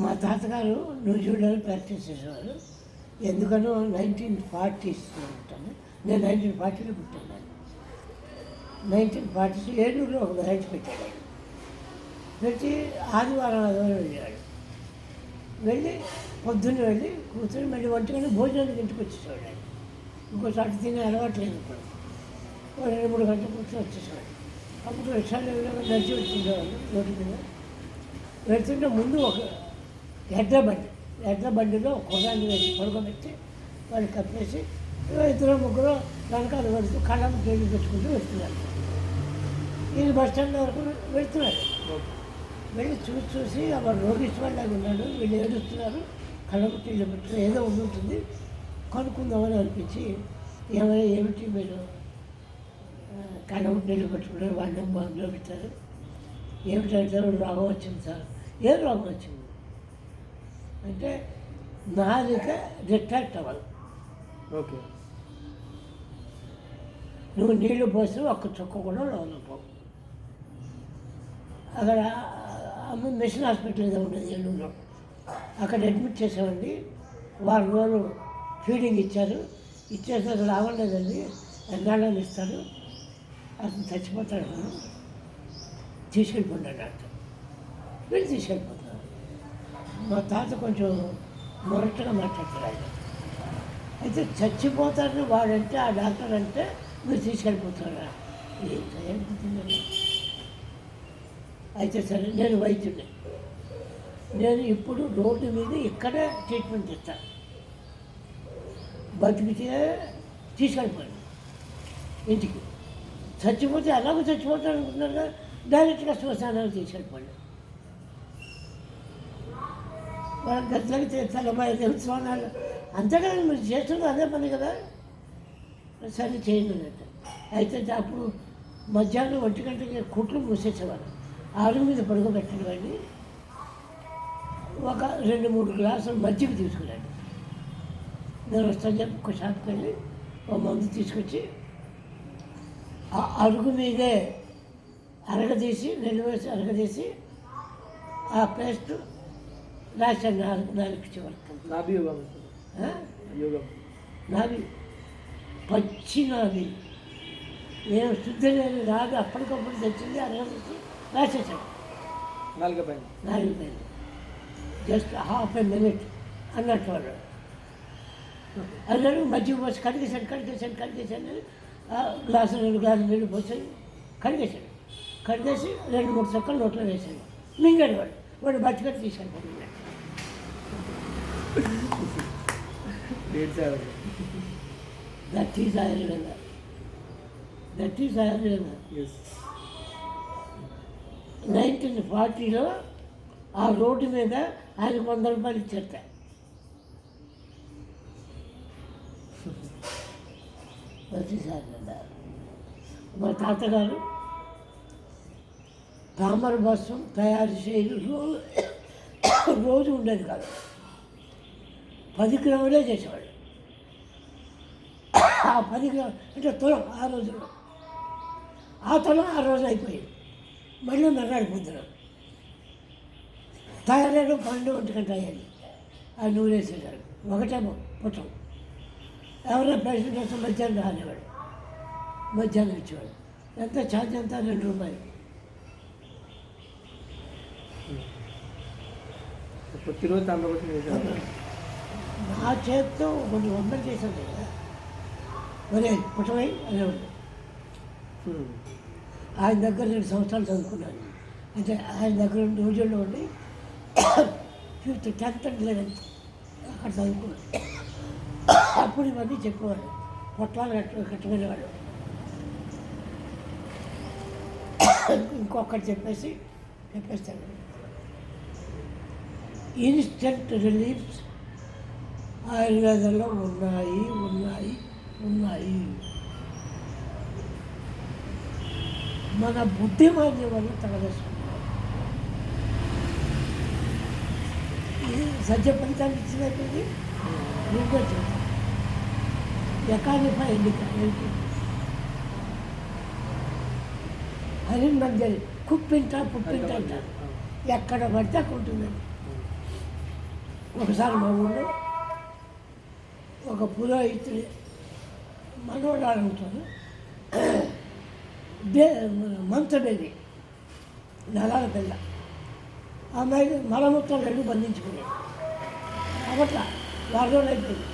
మా తాతగారు New Zealand practice చేసేవారు. ఎందుకనో 1940s ఉంటాను. నేను 1940లో పుట్టాను. 1940s ఏలూరులో ఒక బ్రాంచ్ పెట్టాడు ఆయన. పెట్టి ఆదివారం వెళ్ళాడు. వెళ్ళి పొద్దున్న వెళ్ళి కూర్చొని మళ్ళీ 1 గంటకి భోజనానికి ఇంటికి వచ్చేసేవాడు ఆయన. ఇంకోసారి తినే అలవాటు లేదు ఇప్పుడు. 2-3 గంటలు కూర్చొని వచ్చేసేవాడు. అప్పుడు రిక్షాలో నడిచి వచ్చిండేవాళ్ళు రోడ్డు మీద. వెళ్తుంటే ముందు ఒక ఎడ్ల బండిలో కుర్రాన్ని వేసి పడుకోబెట్టి వాళ్ళు కప్పేసి 2-3 వెనకాల వెళుతూ కళ్ళం నీళ్ళు పెట్టుకుంటూ వెళ్తున్నారు. ఈయన బస్ స్టాండ్ వరకు వెళ్తున్నాడు. వెళ్ళి చూసి వాడు రోగిష్టాలాగా ఉన్నాడు. వీళ్ళు ఏడుస్తున్నారు, కళ్ళకు నీళ్ళు పెట్టుకుని ఏదో ఉంటుంది కనుక్కుందామని అనిపించి ఏమిటి మీరు కళ్ళకు నీళ్ళు పెట్టుకున్నారు, వాళ్ళని బాగులో పెట్టారు, ఏమిటంటే రోగం వచ్చింది సార్. ఏం రోగం వచ్చింది అంటే నాలుక రిట్రాక్ట్ అవ్వాలి. ఓకే, నువ్వు నీళ్లు పోసి ఒక్క చుక్క కూడా లోపల పోవు. అక్కడ మిషన్ హాస్పిటల్ ఏదో ఉండేది ఏలూరులో, అక్కడ అడ్మిట్ చేసామండి. 1 రోజులు ఫీడింగ్ ఇచ్చారు. ఇచ్చేసి అసలు అవ్వలేదండి, ఎన్నాళ్ళని ఇస్తారు, అతను చచ్చిపోతాడు, తీసుకెళ్ళిపోండి డాక్టర్. వీళ్ళు తీసుకెళ్ళిపోతారు. మా తాత కొంచెం మొరటుగా మాట్లాడతారు ఆయన. అయితే చచ్చిపోతారని వాడంటే ఆ డాక్టర్ అంటే మీరు తీసుకెళ్ళిపోతారా? ఏంటి? అయితే సరే నేను వైద్యుడిని, నేను ఇప్పుడు రోడ్డు మీద ఇక్కడే ట్రీట్మెంట్ ఇస్తాను, బతికితే తీసుకెళ్ళిపోయాను ఇంటికి. చచ్చిపోతే ఎలాగో చచ్చిపోతాను అనుకుంటున్నారు కదా, డైరెక్ట్గా శ్మశానానికి తీసుకెళ్ళిపోయాను. వాళ్ళ గట్లకి తెలబాయి స్నానాలు అంతే కదా, మీరు చేస్తున్నారు అదే పని కదా, సరే చేయండి అన్నట్టు. అయితే అప్పుడు మధ్యాహ్నం 1 గంటకి కుట్లు మూసేసేవారు. ఆరు మీద పడుకోబెట్టిన వాడిని ఒక 2-3 గ్లాసులు మజ్జిగ తీసుకున్నాడు. నేను వస్తాను చెప్పి ఒక షాప్కి వెళ్ళి ఒక మందు తీసుకొచ్చి ఆ అరుగు మీదే అరగదీసి అరగదీసి ఆ పేస్ట్ రాశాను. నాలుగు చివరికి నావి పచ్చి నావి, నేను శుద్ధ లేని రాగి అప్పటికప్పుడు తెచ్చింది అరగదీసి రాసేసాడు. 4 పైన జస్ట్ ½ minute అన్నట్టు వాడు. అందరూ మజ్జిగ పోసి కడిగేశాను 2 గ్లాసులు నీళ్ళు పోసి కడిగేసి 2-3 చుక్కలు నోట్లో వేసాను. మింగాడు వాడు బతికట్టు తీసుకెళ్ళిపోయాడు. That is Ayurveda. 1940లో ఆ రోడ్డు మీద ఆయనకు 100 రూపాయలు ఇచ్చేట. మా తాతగారు తామర బస్సం తయారు చేయడం రోజు ఉండేది కాదు, 10 గ్రాములే చేసేవాడు. ఆ 10 గ్రాములు అంటే తులం ఆ రోజులో, ఆ తులం ఆ రోజు అయిపోయింది. మళ్ళీ మర్నాడు పొద్దున తయారైన 12-1 గంట అయ్యాలి. ఆ నూనె వేసేసాడు. ఒకటేమో పుట్టం. ఎవరైనా పేషెంట్ వస్తే మధ్యాహ్నం రానివాడు, మధ్యాహ్నం ఇచ్చేవాడు. ఎంత ఛార్జ్ ఎంత? 2 రూపాయలు. ప్రతిరోజు నా చేతితో కొన్ని వందలు చేశాను కదా, మరి పుట్టమై అనేవాడు. ఆయన దగ్గర 2 సంవత్సరాలు చదువుకున్నాను. అంటే ఆయన దగ్గర రోజుల్లో ఉండి 5th, 10th and 11th అక్కడ చదువుకున్నాను. అప్పుడు ఇవన్నీ చెప్పేవాడు, పొట్లాలు కట్టమనేవాడు. ఇంకొకటి చెప్పేస్తాడు, ఇన్స్టెంట్ రిలీఫ్స్ ఆయుర్వేదంలో ఉన్నాయి. మన బుద్ధిమాన్యం వల్ల తగలేసుకున్నాం. ఇది సత్య ఫలితాన్ని ఇచ్చినట్టు నువ్వే చెప్తాను. ఎకానిపై ఎన్నిక ఏంటి? హరిన్ మంజరి పుప్పింట అంటారు. ఎక్కడ పడితే అక్కడ ఉంటుందండి. ఒకసారి మా ఊళ్ళో ఒక పురోహితుడి మనోడాలు ఉంటారు, మంచబేది నలాల పిల్ల, ఆ అమ్మాయికి మలమూత్రం రెండు బంధించుకున్నాడు. అట్లా వారం అయిపోయింది.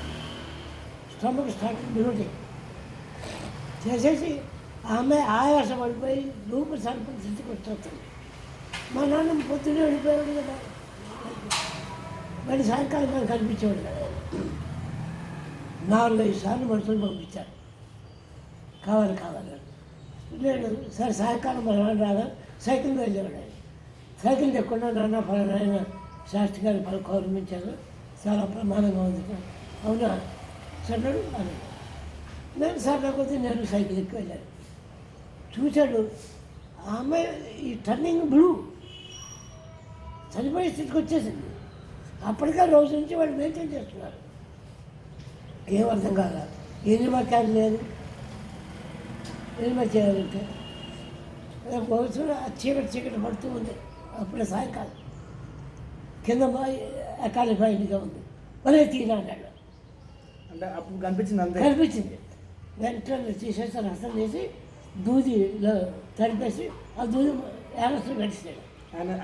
స్టమక్ స్టార్ట్ బ్లూటింగ్ చేసేసి ఆ అమ్మాయి ఆయాసం పడిపోయి రూపు సరిపడి స్థితికి వచ్చేస్తుంది. మా నాన్న పొద్దున్నే వెళ్ళిపోయాడు కదా, మళ్ళీ సాయంకాలం మనకు కనిపించేవాడు కదా. 4-5 సార్లు మనుషులు పంపించారు కావాలి. నేను సరే సాయంకాలం మన నాన్న రాగా సైకిల్ మీద వెళ్ళేవాడు. ఆయన సైకిల్ తెకుండా నాన్న ఫలానా ఆయన శాస్త్రి గారి గౌరవించారు, చాలా ప్రమాదంగా ఉంది. అవునా సన్నాడు అని నేను సరదా కొద్దీ నేను సైకిల్ ఎక్కి వెళ్ళాను. చూశాడు ఆ అమ్మాయి ఈ టర్నింగ్ బ్లూ చనిపోయే స్థితికి వచ్చేసింది. అప్పటికే రోజు నుంచి వాళ్ళు మెయింటైన్ చేస్తున్నారు. ఏం అర్థం కాదా, ఎనిమా క్యాన్ లేదు, ఎనిమా చేయాలంటే బహుశా చీకటి పడుతూ ఉంది. అప్పుడే సాయంకాలం కింద అకాలిఫైడ్గా ఉంది. మళ్ళీ తీరా అన్నాడు. అంటే అప్పుడు కనిపించింది, అంతే కనిపించింది. వెంటనే తీసేసి రసం చేసి దూదిలో తడిపేసి ఆ దూది యానస్లో పెట్టేసాడు.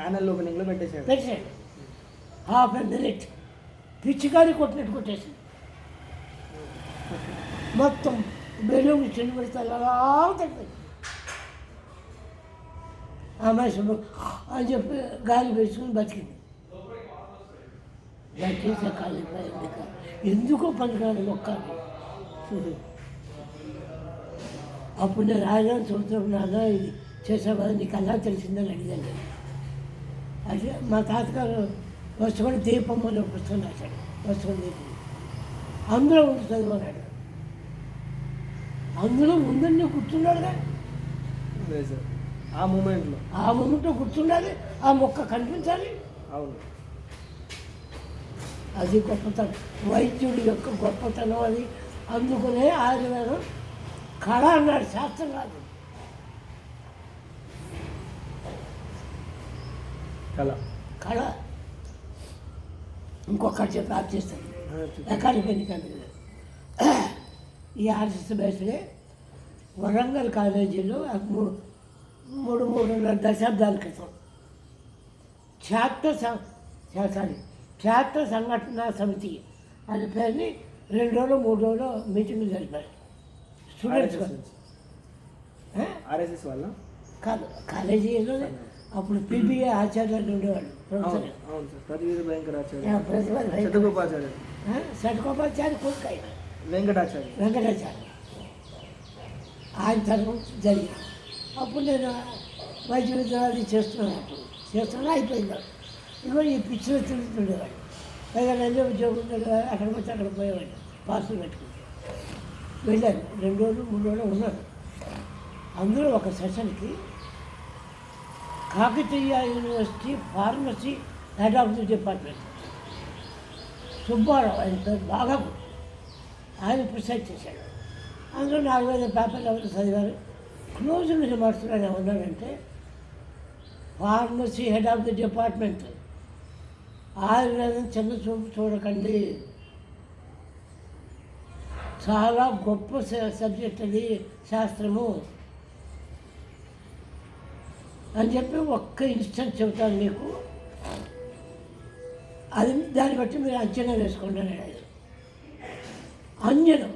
యానల్ ఓపెనింగ్లో పెట్టేసాడు. హాఫ్ ఎ మినిట్ పిచ్చికారి కొట్టినట్టు కొట్టేసింది. మొత్తం బెలూన్ చెల్లి పెడితే అలా తగ్గింది. ఆ మనిషి అని చెప్పి గాలి వేసుకుని బతికింది. దయచేసి కాలిపోయింది. ఎందుకో పనికిరాని మొక్క. అప్పుడు నేను రాజాన్ని చూస్తున్నాను, నాన్న ఇది చేసావా, నీకు అలా తెలిసిందని అడిగాను. అయితే మా తాతగారు వస్తుకొని దీపం అనే పుస్తకం రాశాడు. వస్తుకొని దీపం అందులో ఉంది చదువుకున్నాడు. అందులో ముందన్నీ కూర్చున్నాడుగా. ఆ మూమెంట్లో కూర్చుండాలి, ఆ మొక్క కనిపించాలి. అవును, అది గొప్పతనం, వైద్యుడి యొక్క గొప్పతనం అది. అందుకనే ఆయుర్వేదం కళ అన్నాడు, శాస్త్రం కాదు. కళ ఇంకొకటి చెప్పి ఆర్టిస్తాను అకాడమిక్ ఈ ఆర్టిస్ట్ బేస్లే వరంగల్ కాలేజీలో 3.5 దశాబ్దాల క్రితం ఛాత్ర సంఘటన సమితి అనే పేరుని 2 రోజులు 3 రోజులు మీటింగ్లు జరిపారు స్టూడెంట్స్. ఆర్ఎస్ఎస్ వాళ్ళ కాదు, కాలేజీలో అప్పుడు పీబీఏ ఆచార్యులు ఉండేవాళ్ళు, ప్రొఫెసర్ శతగోపాచార్య కొడుకు ఆయన వెంకటాచార్య. ఆయన తరఫు జరిగింది. అప్పుడు నేను వైద్య విద్యాలయం చేస్తున్నా అయిపోయింది. ఇదిగో ఈ పిచ్చిలో తిరుగుతుండేవాడు. పైగా రైల్వే ఉద్యోగం అక్కడ వచ్చి అక్కడ పోయేవాడు పార్సల్ పెట్టుకుంటే. వెళ్ళాను, 2 రోజులు 3 రోజులు ఉన్నాను. అందులో ఒక సెషన్కి Kakatiya university pharmacy head of the department Subbarao, ఆయన పేరు బాగా ఆయన ప్రిసైడ్ చేశాడు. అందులో 4-5 పేపర్లు ఎవరు చదివారు. క్లోజింగ్ రిమార్క్స్లో ఏమన్నాడంటే, pharmacy head of the department ఆయుర్వేదం చిన్న చూపు చూడకండి, చాలా గొప్ప సబ్జెక్ట్ అది శాస్త్రము అని చెప్పి ఒక్క ఇన్స్టెన్స్ చెబుతాను మీకు, అది దాన్ని బట్టి మీరు అంచనా వేసుకోండి అన్నాడు. అంజనం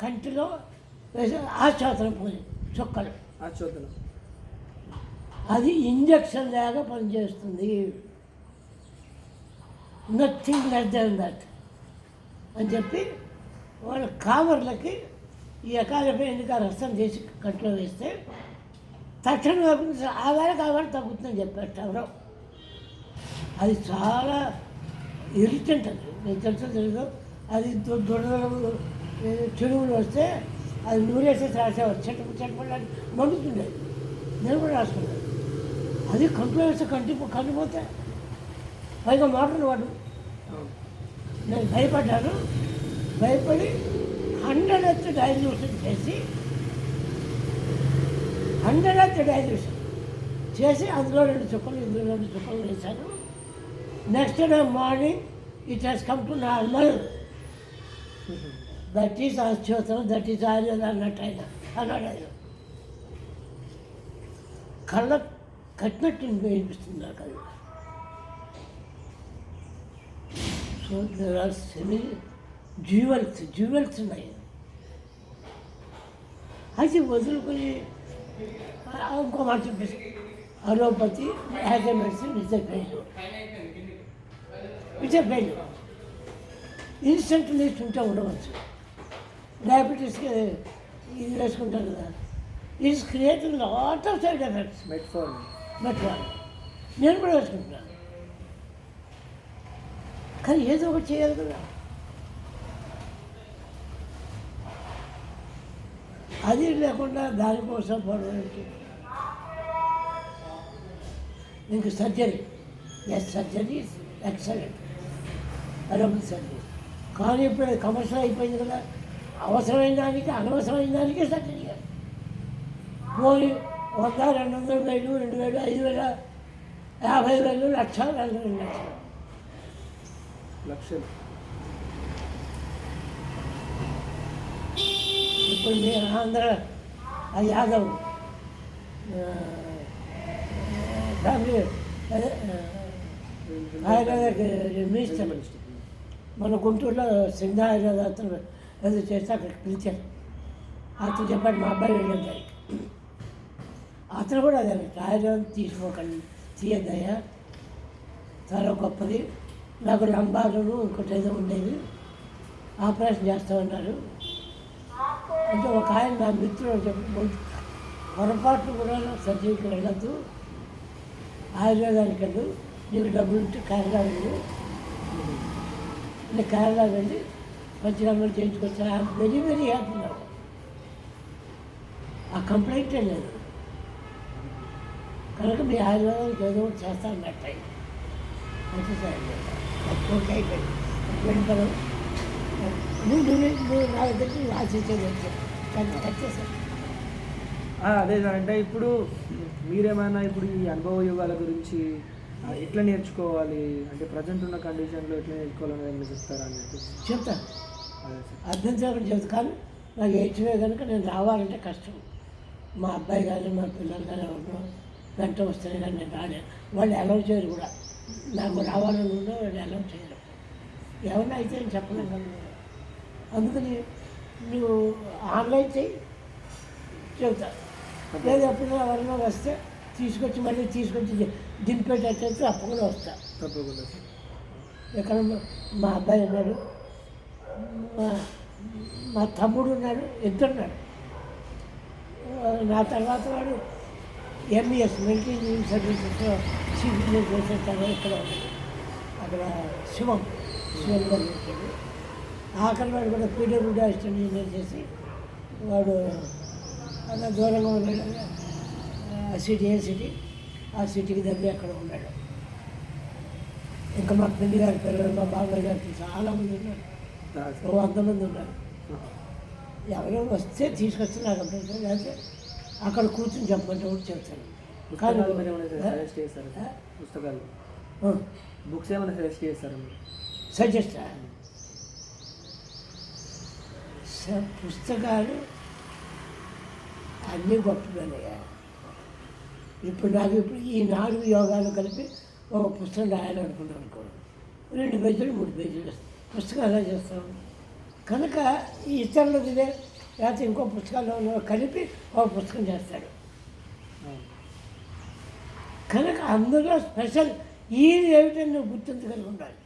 కంటిలో వేసే ఆశ్వాసన పోయి చుక్కలు, అది ఇంజక్షన్ లాగా పనిచేస్తుంది, నథింగ్ లెస్ దాన్ దట్ అని చెప్పి వాళ్ళ కామర్లకి ఈ ఎకాలపై ఎన్నిక రసం చేసి కంట్లో వేస్తే తక్షణం ఆ వేళకి ఆ వేళ తగ్గుతుందని చెప్పారు ఎవరో. అది చాలా ఇరిటెంట్, అది మీకు తెలుసు. అది దురదలు చెరువులు వస్తే అది నూరేసేసి రాసేవారు, చెట్టపడి మండుతుండేది. నేను కూడా రాసుకున్నాను. అది కంట్లో వేస్తే కంటిపోతే పైగా మోటార్ వాడు. నేను భయపడి 100th డైల్యూషన్ చేసి 100th డైల్యూషన్ చేసి అందులో 2 చుక్కలు ఇందులో 2 చుక్కలు వేశాను. Next day morning it has come to normal. That is అశ్వతం, దట్ ఈస్ ఆయుర్వేద అన్నట్టు అన్నాడు ఆయన. కళ్ళ కట్టినట్టు వినిపిస్తుంది నాకు అది. So there are semi jewels ఉన్నాయి. అది వదులుకొని ఇంకో మాట చెప్పేసి allopathy as a medicine it's a failure. Instant వేసుకుంటూ ఉండవచ్చు. డయాబెటీస్కి ఇది వేసుకుంటారు కదా, is creating lot of side effects. Metformin నేను కూడా వేసుకుంటున్నాను. కానీ ఏదో ఒకటి చేయాలి కదా. అది లేకుండా దానికోసం పడవచ్చు. ఇంక surgery, yes surgery is excellent, arable surgery. కానీ ఇప్పుడు కమర్షియల్ అయిపోయింది కదా, అవసరమైన దానికి అనవసరమైన దానికి సర్జరీ. పోయి 100, 200, 1000, 2000, 5000, 50,000, లక్ష, 2 లక్షలు. ఇప్పుడు మీరు ఆంధ్ర యాదవ్ ఫ్యామిలీ ఆయుర్వేద మినిస్టర్ మన గుంటూరులో సింధ ఆయుర్వేద అతను ఏదో చేస్తే అక్కడ పిలిచారు. అతను చెప్పాడు మా అబ్బాయి వెళ్ళేది. అతను కూడా అదే ఆయుర్వేదం తీసుకోకండి, తీయద్దయ్యా, చాలా గొప్పది. నాకు లంబారును ఇంకోటి ఏదో ఉండేది, ఆపరేషన్ చేస్తామన్నారు. అంటే ఒక ఆయన నా మిత్రుడు చెప్పి పొరపాట్లు కూడా సర్జరీకి వెళ్ళద్దు, ఆయుర్వేదానికి వెళ్ళు, నీకు డబ్బులు ఉంటే కేరళ వెళ్ళు. నేను కేరళ వెళ్ళి పంచకర్మలు చేయించుకొచ్చాను. ఐఎమ్ వెరీ వెరీ హ్యాపీ నాకు. ఆ కంప్లైంటే లేదు. కనుక మీ ఆయుర్వేదానికి ఏదో ఒకటి చేస్తా అన్నట్టు అయింది. అంటే సార్ ఓకే అయిపోయింది. వెళ్ళిపోయాం. నువ్వు నా దగ్గరికి ఆశించేది వచ్చేసాను. అదే సార్, అంటే ఇప్పుడు మీరేమైనా ఇప్పుడు ఈ అనుభవ యోగాల గురించి ఎట్లా నేర్చుకోవాలి, అంటే ప్రజెంట్ ఉన్న కండిషన్లో ఎట్లా నేర్చుకోవాలని ఏమైనా చెప్తారా అని చెప్తాను. అదే సార్, అర్థం చెప్తాను. కానీ నాకు హెచ్వే కనుక నేను రావాలంటే కష్టం. మా అబ్బాయి కానీ మా పిల్లలు కానీ ఎవరు వెంట వస్తేనే కానీ నేను రాలేను. వాళ్ళు అలౌ చేయరు కూడా. నాకు రావాలని ఉన్నా వాళ్ళు అలౌ చేయరు. ఎవరైనా అయితే నేను చెప్పలేను కదా. అందుకని నువ్వు ఆన్లైన్ చేయి, చెబుతా. లేదు ఎప్పుడైనా ఎవరైనా వస్తే తీసుకొచ్చి మళ్ళీ దింపేటట్టయితే తప్పకుండా వస్తా. తప్పకుండా. ఎక్కడ మా అబ్బాయి ఉన్నాడు, మా తమ్ముడు ఉన్నాడు, ఇద్దరున్నాడు. నా తర్వాత వాడు ఎంఈఎస్ మిలిటరీ ఇంజనీరింగ్ సర్వీసెస్లో చీఫ్ ఇంజనీర్ చేసేస్తాడు. ఇక్కడ అక్కడ శివం గారు చేశాడు. ఆఖరి వాడు కూడా పీడబ్ల్యూడీ అసిస్టెంట్ ఇంజనీర్ చేసి వాడు అలా దూరంగా ఉన్నాడు. సిటీ ఆ సిటీకి దగ్గర అక్కడ ఉన్నాడు. ఇంకా మా పెళ్లి గారి పిల్లలు, మా బాబాయ్ గారికి చాలామంది ఉన్నారు. 100 మంది ఉన్నారు. ఎవరో వస్తే తీసుకొస్తే నాకు అభ్యంతరం, లేకపోతే అక్కడ కూర్చొని చెప్పమంటే కూడా చెప్తాను. కానీ పుస్తకాలు బుక్స్ ఏమైనా సజెస్ట్ చేస్తారా? సజెస్ట్ పుస్తకాలు అన్నీ గొప్పవయ్యా. ఇప్పుడు నాకు ఈ 4 యోగాలు కలిపి ఒక పుస్తకం రాయాలనుకున్నాను అనుకో, 2 పేజీలు 3 పేజీలు పుస్తకం ఎలా చేస్తాం. కనుక ఈ ఇతరులది లేకపోతే ఇంకో పుస్తకాల్లో కలిపి ఒక పుస్తకం చేస్తాడు. కనుక అందులో స్పెషల్ ఈ ఏమిటని నువ్వు గుర్తించగలిగి ఉండాలి.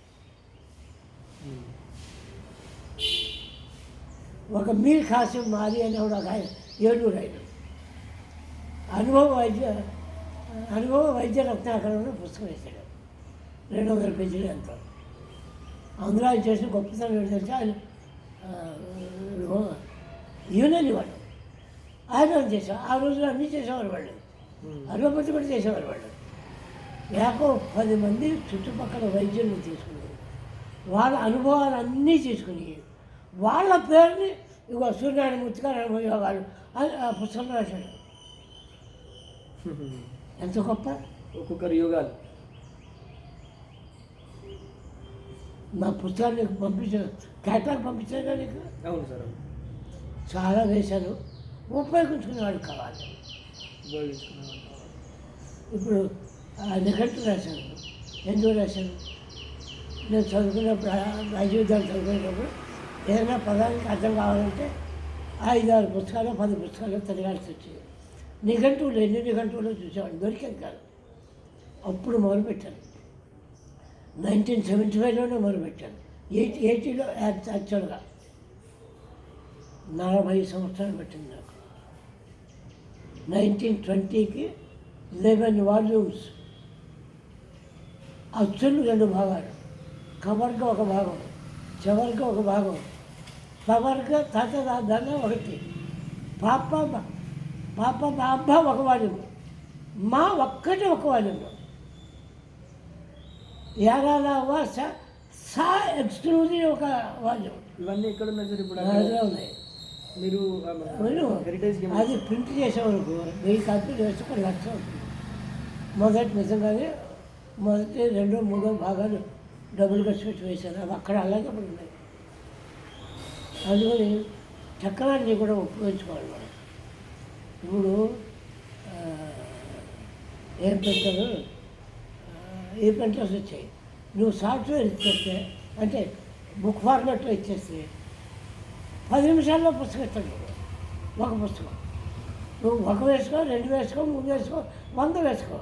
ఒక మీర్ ఖాసిం మారి అని ఒక ఆయన 7 ఆయన అనుభవ వైద్య రత్నాకరణ పుస్తకం వేశాడు. 200 పేజీలు ఎంతో. అందులో ఆయన చేసిన గొప్పతనం ఏంటి తెలిసి ఆయన యూనియన్ వాళ్ళు ఆయన చేసేవారు. ఆ రోజులో అన్నీ చేసేవారు వాళ్ళు. అలోపతి కూడా చేసేవారు వాళ్ళు. 10 మంది చుట్టుపక్కల వైద్యులను తీసుకుని వాళ్ళ అనుభవాలన్నీ తీసుకుని వాళ్ళ పేరుని ఇగో సూర్యనారాయణ మూర్తి గారు అనుభవ యోగాలు అని ఆ పుస్తకంలో రాశాడు. ఎంత గొప్ప! ఒక్కొక్కరు యోగాలు నా పుస్తకాలు నీకు పంపించాను, క్యాటలాగ్ పంపించాను కదా నీకు, అవును సార్. చాలా వేశాను, ఉపయోగించుకునే వాళ్ళు కావాలి. ఉపయోగించుకున్నాను. ఇప్పుడు నిఘంటు రాశాను. ఎందుకు రాశాను? నేను చదువుకున్నప్పుడు రాజీవిద్యాలు చదువుకునేటప్పుడు ఏదైనా పదానికి అర్థం కావాలంటే 5-6 పుస్తకాలు 10 పుస్తకాలు తిరగాల్సి వచ్చేది. నిఘంటువులు ఎన్ని నిఘంటువులు చూసేవాళ్ళు, దొరికేది కాదు. అప్పుడు మొదలుపెట్టాను. 1975లోనే మొదలుపెట్టాను. 80లో యాక్చువల్గా 40 సంవత్సరాలు పట్టింది నాకు. 1920కి 11 వాల్యూమ్స్, అచ్చులు 2 భాగాలు, కవర్గా ఒక భాగం, చివరిగా ఒక భాగం, ఫ్లవర్గా దాని ఒకటి, పాప బాబా ఒక వాల్యూము, మా ఒక్కటి ఒక వాల్యూము, యారాలవ్వ సా ఎక్స్క్లూజివ్ ఒక వాల్యూమ్. ఇవన్నీ ఎక్కడ ఉన్నాయి సార్ ఇప్పుడు? అదే ఉన్నాయి. మీరు అది ప్రింట్ చేసేవరకు 1000 కాపీలు వేసి 1 లక్ష అవుతుంది. మొదటి నిజంగానే మొదటి 2, 3 భాగాలు డబుల్ ఖర్చు పెట్టి వేశాను. అవి అక్కడ అలాగే అప్పుడు ఉన్నాయి. అందుకని చక్రాన్ని కూడా ఉపయోగించుకోవాలి మనం. ఇప్పుడు ఏం పెడతారు, ఏ ప్రింటర్స్ వచ్చాయి, నువ్వు సాఫ్ట్వేర్ ఇచ్చేస్తే, అంటే బుక్ ఫార్మాట్లో ఇచ్చేస్తే 10 నిమిషాల్లో పుస్తకం ఇస్తాడు. ఒక పుస్తకం నువ్వు 1 వేసుకో, 2 వేసుకో, 3 వేసుకో, 100 వేసుకో,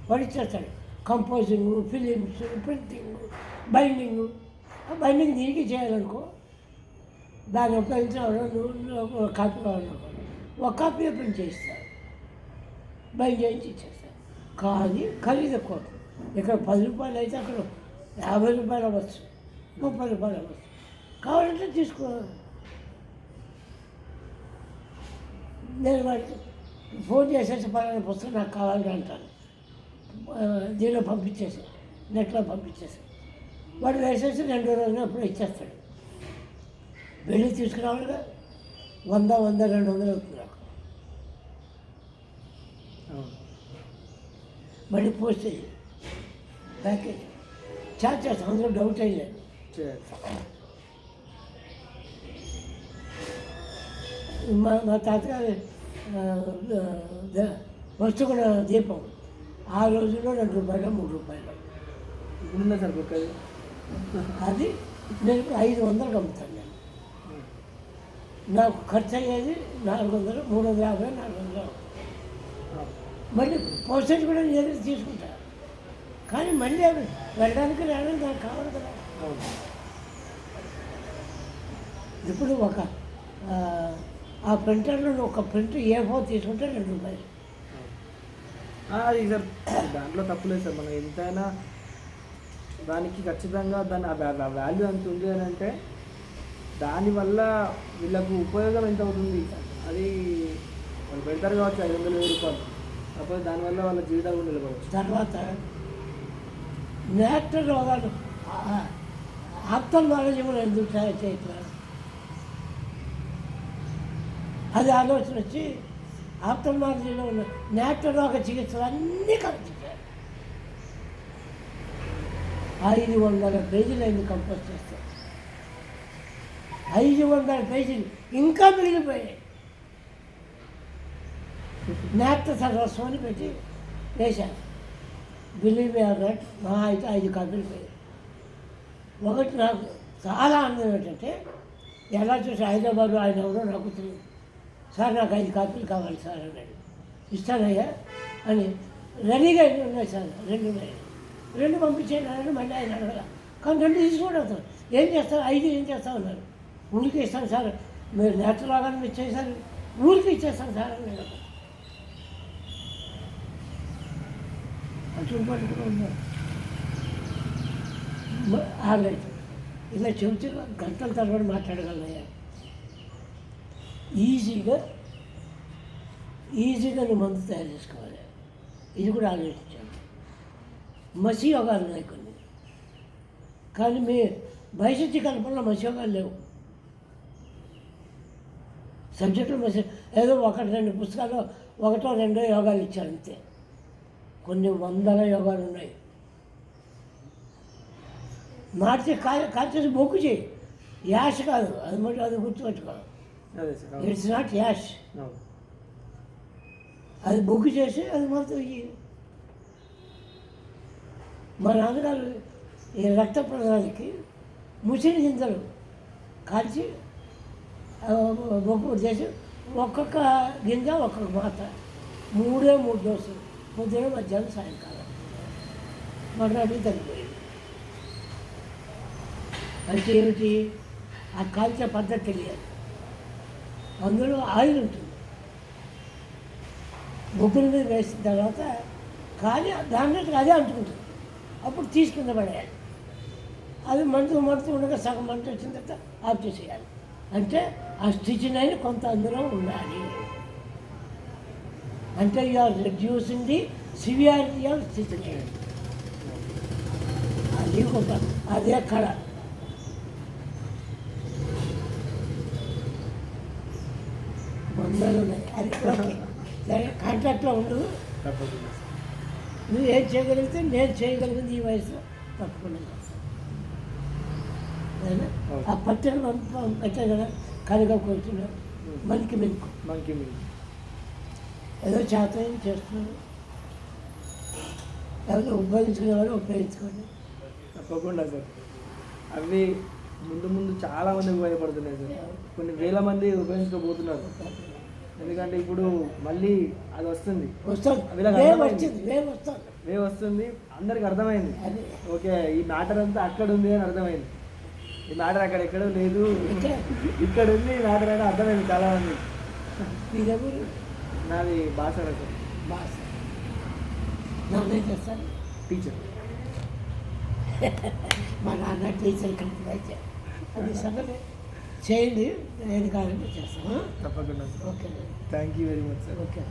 వాడు ఇచ్చేస్తాడు. కంపోజింగ్, ఫిలిమ్స్, ప్రింటింగ్, బైండింగ్ దీనికి చేయాలనుకో, దాన్ని ఉపయోగించాలి. నువ్వు కాపీ కావాలనుకో, ఒక కాపీ ప్రింట్ చేయిస్తాను, బైండ్ చేయించి ఇచ్చేస్తాను. కానీ ఖరీదు ఎక్కువ. ఇక్కడ 10 రూపాయలు అయితే అక్కడ 50 రూపాయలు అవ్వచ్చు, 30 రూపాయలు అవ్వచ్చు. కావాలంటే తీసుకో. నేను వాడికి ఫోన్ చేసేసి పలానా పుస్తకం నాకు కావాలని అంటాను, దీనిలో పంపించేసి, నెట్లో పంపించేసి, వాడు వేసేసి 2 రోజులు అప్పుడు ఇచ్చేస్తాడు. వెళ్ళి తీసుకురావాలిగా, 100, 200 అవుతుంది నాకు. మళ్ళీ పోస్ట్ అయ్యి ప్యాకేజ్ చార్జ్ చేస్తాను, అందులో డౌట్ ఏం లేదు. మా తాతగారి వస్తుకున్న దీపం ఆ రోజుల్లో 2 రూపాయలు 3 రూపాయలు ఉందా సార్ బుక్? అది నేను 500 అమ్ముతాను. నేను నాకు ఖర్చు అయ్యేది 400, 350, 400. మళ్ళీ పోస్టేజ్ కూడా నేను తీసుకుంటా. కానీ మళ్ళీ అవి వెళ్ళడానికి రావడానికి నాకు కావాలి కదా. ఇప్పుడు ఆ ప్రింటర్లో ఒక ప్రింట్ A4 తీసుకుంటే 2 రూపాయలు. అది సార్ దాంట్లో తప్పులేదు సార్. మనం ఎంతైనా దానికి ఖచ్చితంగా దాని వాల్యూ ఎంత ఉంది అని అంటే దానివల్ల వీళ్ళకు ఉపయోగం ఎంత అవుతుంది అది వాళ్ళు పెడతారు కావచ్చు 500,000 రూపాయలు, కాకపోతే దానివల్ల వాళ్ళ జీవితాలు కూడా నిలబడవచ్చు. తర్వాత నేటర్ రోగాలు ఆప్తమాలజీ కూడా ఎందుకు తయారు చేయట్లేదు, అది ఆలోచన వచ్చి ఆప్తమాలజీలో ఉన్న నేటర్ రోగ చికిత్సలు అన్నీ కరెక్ట్ చేయాలి. 500 పేజీలు అయింది కంపోజ్ చేస్తే, 500 పేజీలు ఇంకా మిగిలిపోయాయి. నేత్ర సర్వస్వం అని పెట్టి వేశాను. బిలీవ్ అన్నట్టు మా అయితే 5 కాపీలు పోయాయి. ఒకటి నాకు చాలా ఆనందం ఏంటంటే, ఎలా చూసి హైదరాబాద్లో ఆయన ఎవరో నాకు తెలియదు, సార్ నాకు 5 కాపీలు కావాలి సార్ అన్నాడు. ఇస్తానయ్యా అని రెడీగా ఉన్నాయి సార్, 2 ఉన్నాయి, 2 పంపించేయండి అన్నాడు. మళ్ళీ ఆయన అడగల, కానీ 2 తీసుకోవడం అవుతాను. ఏం చేస్తారు, 5 ఏం చేస్తాను అన్నారు. ఊరికి ఇస్తాను సార్, మీరు నేతలాగా ఇచ్చేసారు, ఊరికి ఇచ్చేస్తాను సార్ అన్నాడు. అటువంటి కూడా ఉన్నారు. ఆగలేదు, ఇలా చెబితే గంటల తరబడి మాట్లాడగలనయ్యా. ఈజీగా నువ్వు మందు తయారు చేసుకోవాలి. ఇది కూడా ఆలోచించాను. మసి యోగాలు ఉన్నాయి కొన్ని, కానీ మీ భవిష్యత్తు కల్పనలో మసి యోగాలు లేవు. సబ్జెక్టులు మసి ఏదో 1-2 పుస్తకాలు 1-2 యోగాలు ఇచ్చారు అంతే. కొన్ని 100 యోగాలు ఉన్నాయి. మార్చి కాల్చేసి బొగ్గు చేయి, యాష్ కాదు, అది మరి అది గుర్తుపెట్టుకో. అదే సార్, అవును. ఇట్స్ నాట్ యాష్, అవును. అది బొగ్గు చేసి అది మొత్తం మా నాన్నగారు ఈ రక్త ప్రదానికి ముసిరి గింజలు కాల్చి బొగ్గు చేసి ఒక్కొక్క గింజ ఒక్కొక్క మాత్ర, 3 డోసులు, పొద్దున మధ్యాహ్నం సాయంకాలం, మర్నాటికి తగ్గిపోయింది. అంటే ఏమిటి, ఆ కాల్చే పద్ధతి తెలియాలి. అందులో ఆయిల్ ఉంటుంది, బొగ్గుల మీద వేసిన తర్వాత కానీ దాన్ని అదే అంటుకుంటుంది, అప్పుడు తీసుకున్న పడేయాలి. అది మంటూ ఉండగా సగం మంట వచ్చిన తర్వాత ఆఫ్ చేసేయాలి. అంటే ఆ స్టిచ్ అయినా కొంత అందులో ఉండాలి. అంటే you are reducing the severity of stitch. అది గొప్ప, అదే కళ. వందలు ఉన్నాయి. అది ఓకే, సరే కాంట్రాక్ట్లో ఉండు. తప్పకుండా. నువ్వు ఏం చేయగలిగితే నేను చేయగలిగింది ఈ వయసులో తప్పకుండా చేస్తాను. ఆ పచ్చడి పెట్టాను కదా, కరిగా కూర్చున్నాను, మనకి మెలకు మంకీ మిల్క్. ఏదో చేతనం చేస్తున్నాను. ఎవరు ఉపయోగించుకునే వాళ్ళు ఉపయోగించుకోండి. తప్పకుండా సార్. అవి ముందు ముందు చాలా మంది ఉపయోగపడుతున్నాయి సార్. కొన్ని వేల మంది ఉపయోగించుకోబోతున్నారు. ఎందుకంటే ఇప్పుడు మళ్ళీ అది వస్తుంది, వే వస్తుంది, అందరికి అర్థమైంది. ఓకే, ఈ మ్యాటర్ అంతా అక్కడ ఉంది అని అర్థమైంది. ఈ మ్యాటర్ అక్కడ ఎక్కడో లేదు, ఇక్కడ ఉంది ఈ మ్యాటర్ అని అర్థమైంది చాలా మంది. నాది భాష సార్, టీచర్. మా నాన్న టీచర్ కంటే అది సంగతి చేయండి, ఏది కావాలంటే చేస్తాను. తప్పకుండా. Okay, thank you very much sir. Okay.